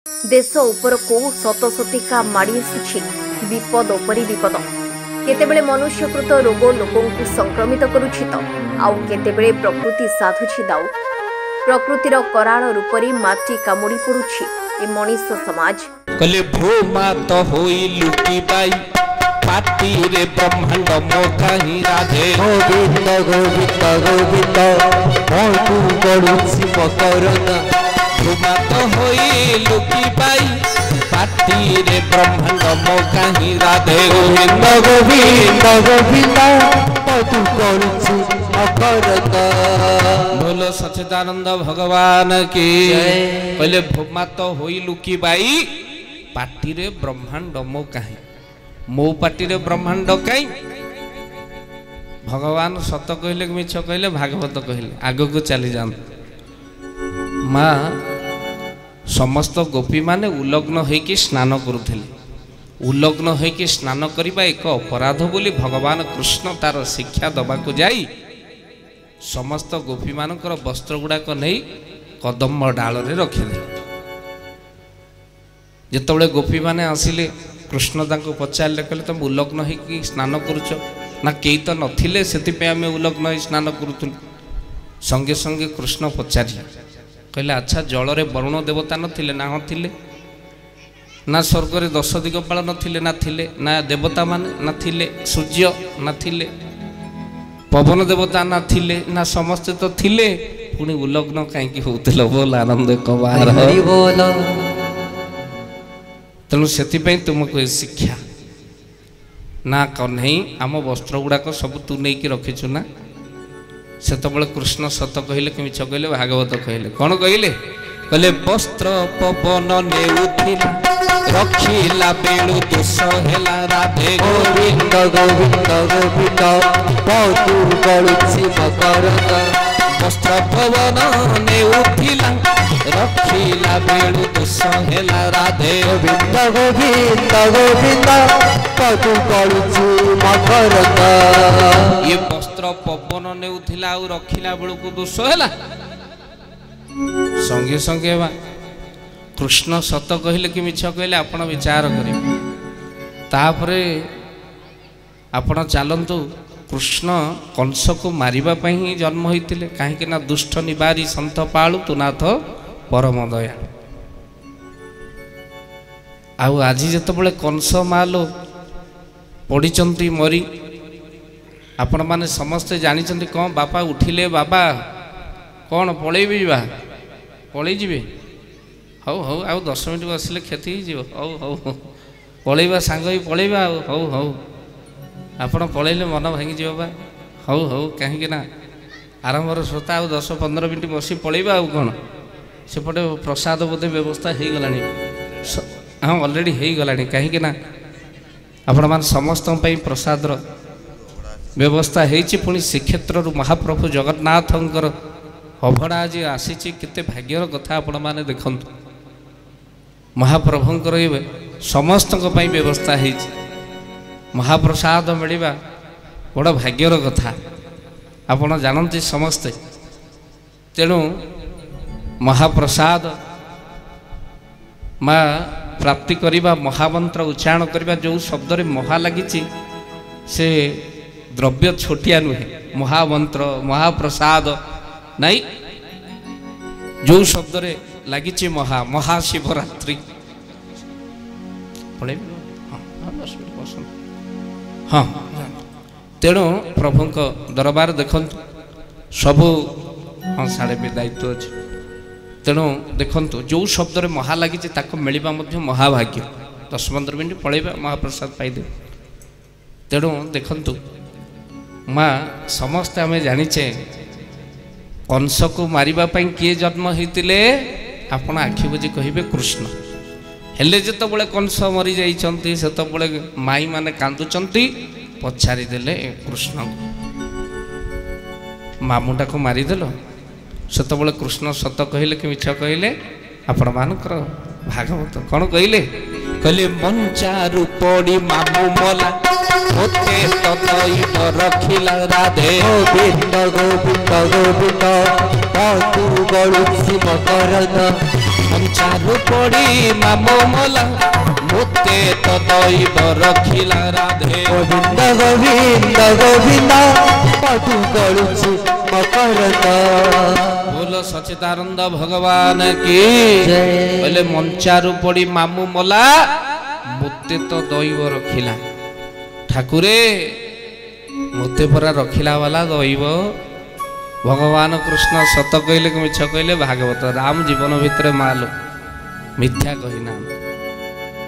देश उपरकू शतशतिका माड़ी आसुछि विपद उपरि विपद। केतेबेले मनुष्यकृत रोग लोकंकु संक्रमित करुछि त आउ केतेबेले प्रकृति साधुछि दाउ। प्रकृतिर कराल रूपरी माटी कामुड़ी पड़ुछि ए मनीष समाज। कले भूमात होई लुकी बाई पाटी रे ब्रह्मांड मोकाही राधे गोविंद गोविंद गोविंद मोटू गड़ुछि मकरना। भूमात होई लुकी बाई पाटी रे ब्रह्मांड मोकाही राधे गोविंद गोविंद गोविंद मोटू गड़ुछि मकरना। बोलो सच्चिदानंद भगवान की पहले भूमात होई लुकी बाई पाटी रे ब्रह्मांड मोकाही मो पाटी रे ब्रह्मांड कहीं भगवान सत कहले मिछ कहले भागवत कहले आग को चली जान। माँ समस्त गोपी माने उलग्न होइकी स्नान करुथिले। उलग्न होइकी स्नान करिबा एक अपराध बोली भगवान कृष्ण तार शिक्षा दबाकू जाई समस्त गोपी मानकर वस्त्र गुड़ाक नहीं कदम डाल रे रखिले। जेतबेले गोपी माने आसिले कृष्ण तांको पचारे कहले तुम उलग्न होइकी स्नान करुच ना केई तो नथिले सेति आम उलग्न होई स्नान करुथुल। संगे संगे कृष्ण पचारि कहले अच्छा जल रे वरुण देवता नथिले ना थिले ना स्वर्ग रे 10 दिगपाल नथिले ना थिले ना देवता माने ना थिले सूर्य ना थिले पवन देवता ना थिले ना समस्त तो थिले पुणी उलग्न कहीं होउतिल बोल आनंद कबार हरि बोल। तेणु से तुमको शिक्षा ना कन्हई आम वस्त्र गुड़ाक सब तू नहीं रखीचु ना सेतबले कृष्ण सत कहले कि मिछ कहले भागवत कहले कौन कहले कहले वस्त्र पवन नेउथिला रखिला बेलु दोष हेला राधे गोविंद गोविंद गोविंद मोटू गड़ुछि मकरना। वस्त्र पवन नेउथिला रखिला बेलु दोष हेला राधे गोविंद गोविंद गोविंद मोटू गड़ुछि मकरना। ये वस्त्र पवन नेउथिला आ रखिला बेलु दोष हेला संगे संगे बा कृष्ण सत कहले कि मिछ कहले आपण विचार करेंगे तापरे आपण चलतु कृष्ण कंस को मारिबा पई ही जन्म होइतिले काहे ना दुष्ट निवारी संत पाळु तु नाथ परम दया। आउ आज जेतबेले कंस मालो पड़ीचंती मरी आपण माने समस्ते जानिचंती कौन बापा उठिले बाबा कौन पळेबे बा पळेई जिवे हौ हौ आउ 10 मिनिट बसिले क्षति हो हौ हौ पळेबा सांग ही पळेबा हौ हौ आपण पळेले मन भांगी जिवो बा हौ हौ काहे ना आरंभर श्रोता आउ 10-15 मिनिट बसी पळेबा आउ कोन सेपटे प्रसाद बोधे व्यवस्था हो गलानी हाँ ऑलरेडी हो गलानी काहे ना आपण मान समस्त प्रसाद व्यवस्था होती पुणी श्रीक्षेत्र महाप्रभु जगन्नाथंकर अभड़ा आज आसी केते भाग्यर कथा आपण माने देखंतु महाप्रभुंकर समस्त व्यवस्था होती महाप्रसाद मिलवा बड़ भाग्यर कथा आपण जानते समस्ते। तेणु महाप्रसाद माँ प्राप्ति करवा महामंत्र उच्चारण करवा जो शब्द रे महा लगी से द्रव्य छोटिया नुहे महामंत्र महाप्रसाद नहीं जो शब्द रे लगी महा महाशिवरात्रि हाँ तेणु प्रभु दरबार देखु सबू हाँ साढ़े भी दायित्व अच्छे तेणु देखु जो शब्द रे महा लगी मिलवा महाभाग्य 10-15 मिनट पलैबा महाप्रसाद पाइदे। तेणु देखु माँ समस्ते आम जाचे कंस को मारिबा पई किए जन्म होइतिले आपण आखि बुझी कहिबे कृष्ण हेले जेतबेले कंस मरी जाइछंती सेतबेले माई माने कांदुचंती पछारी देले कृष्ण मामुटा को मारी देलो सेतबेले कृष्ण सत कहले कि मिछ कहले आपण मानकर भागवत कौन कहले कहले मंचारु पड़ी मामू मला होते ततई रखिला राधे गोविंद गोविंद गोविंद मोटू गड़ुछि मकरना। କଞ୍ଚାରୁ ପଡ଼ି ମାମ ମଲା ମୋତେ ତ ଦଇବ ରଖିଲା ରାଧେ। ଗୋବିନ୍ଦ ଗୋବିନ୍ଦ ଗୋବିନ୍ଦ ପଟୁ ଗଳୁଛି ମକରନ୍ଦ। ବୋଲ ସଚିଦାନନ୍ଦ ଭଗବାନ କି କହିଲେ ମଞ୍ଚାରୁ ପଡ଼ି ମାମୁ ମଲା ମୋତେ ତ ଦଇବ ରଖିଲା। ଠାକୁରେ ମୋତେ ପରା ରଖିଲା ବାଲା ଦଇବ। ଭଗବାନ କୃଷ୍ଣ ସତ କହିଲେ କି ମିଛ କହିଲେ ଭାଗବତ ରାମ ଜୀବନ ଭିତରେ ମାଲ ମିଥ୍ୟା କହିନାହାନ୍ତି।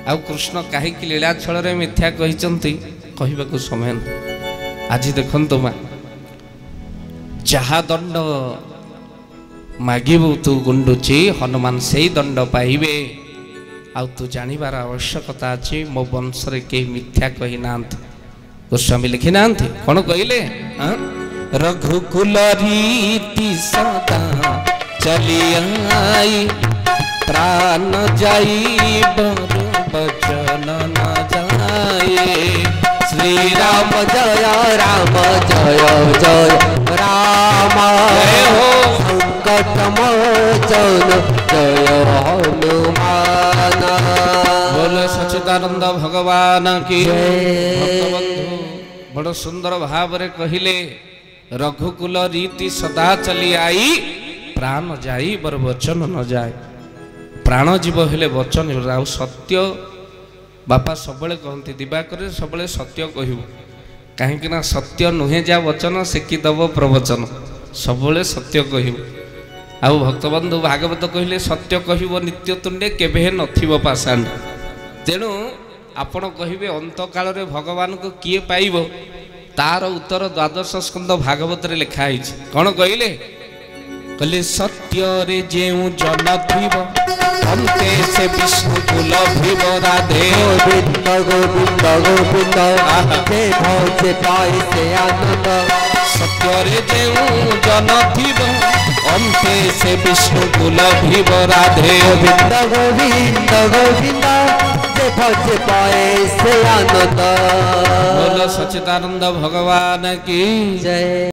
ଆଉ କୃଷ୍ଣ କାହିଁକି ଲୀଳା ଛଳରେ ମିଥ୍ୟା କହିଛନ୍ତି କହିବାକୁ ସମୟ ନାହିଁ। ଆଜି ଦେଖନ୍ତୁ ମା ଯାହା ଦଣ୍ଡ ମାଗିବୁ ତୁ ଗୁଣ୍ଡୁଚି ହନୁମାନ ସେଇ ଦଣ୍ଡ ପାଇବେ। ଆଉ ତୁ ଜାଣିବାର ଆବଶ୍ୟକତା ଅଛି ମୋ ବଂଶରେ କେହି ମିଥ୍ୟା କହିନାହାନ୍ତି। ଗୋସ୍ୱାମୀ ଲେଖିନାହାନ୍ତି କ'ଣ କହିଲେ ରଘୁକୁଲ ରୀତି ସଦା ଚଲି ଆଇ ପ୍ରାଣ ଯାଇ ବଚନ ନ ଯାଏ। ଶ୍ରୀରାମ ଜୟ ରାମ ଜୟ ଜୟ ରାମ ସଂକଟ ମୋଚନ ଜୟ ହନୁମାନ। ବୋଲ ସଚ୍ଚିଦାନନ୍ଦ ଭଗବାନ କି ଭକ୍ତବନ୍ଧୁ ବଡ଼ ସୁନ୍ଦର ଭାବରେ କହିଲେ ରଘୁକୁଲ ରୀତି ସଦା ଚଲି ଆଇ ପ୍ରାଣ ଯାଇ ବର ବଚନ ନ ଯାଏ। ପ୍ରାଣ ଜୀବ ହେଲେ ବଚନ ଆଉ ସତ୍ୟ ବାପା ସବୁବେଳେ କହନ୍ତି ଦିବାକରେ ସବୁବେଳେ ସତ୍ୟ କହିବୁ କାହିଁକି ନା ସତ୍ୟ ନୁହେଁ ଯା ବଚନ ଶିଖିଦେବ ପ୍ରବଚନ। ସବୁବେଳେ ସତ୍ୟ କହିବୁ। ଆଉ ଭକ୍ତବନ୍ଧୁ ଭାଗବତ କହିଲେ ସତ୍ୟ କହିବ ନିତ୍ୟ ତୁଣ୍ଡେ କେବେ ନଥିବ ପାଷାଣ୍ଡ। ତେଣୁ ଆପଣ କହିବେ ଅନ୍ତକାଳରେ ଭଗବାନଙ୍କୁ କିଏ ପାଇବ ତାର ଉତ୍ତର ଦ୍ୱାଦଶ ସ୍କନ୍ଧ ଭାଗବତରେ ଲେଖା ହେଇଛି। କ'ଣ କହିଲେ କହିଲେ ସତ୍ୟରେ ଯେଉଁ ଜନ ଥିବ ଅନ୍ତେ ସେ ବିଷ୍ଣୁକୁ ଲଭିବ ରାଧେ। ଗୋବିନ୍ଦ ଗୋବିନ୍ଦ ଗୋବିନ୍ଦ ସେ ପାଇ ସେ ଆନନ୍ଦ। ସତ୍ୟରେ ଯେଉଁ ଜନ ଥିବ ଅନ୍ତେ ସେ ବିଷ୍ଣୁକୁ ଲଭିବ ରାଧେ। ଗୋବିନ୍ଦ ଗୋବିନ୍ଦ ଗୋବିନ୍ଦ ସେ ପାଏ ସେ ଆନନ୍ଦ। ବୋଲ ସଚ୍ଚିଦାନନ୍ଦ ଭଗବାନ କି ଜୟ।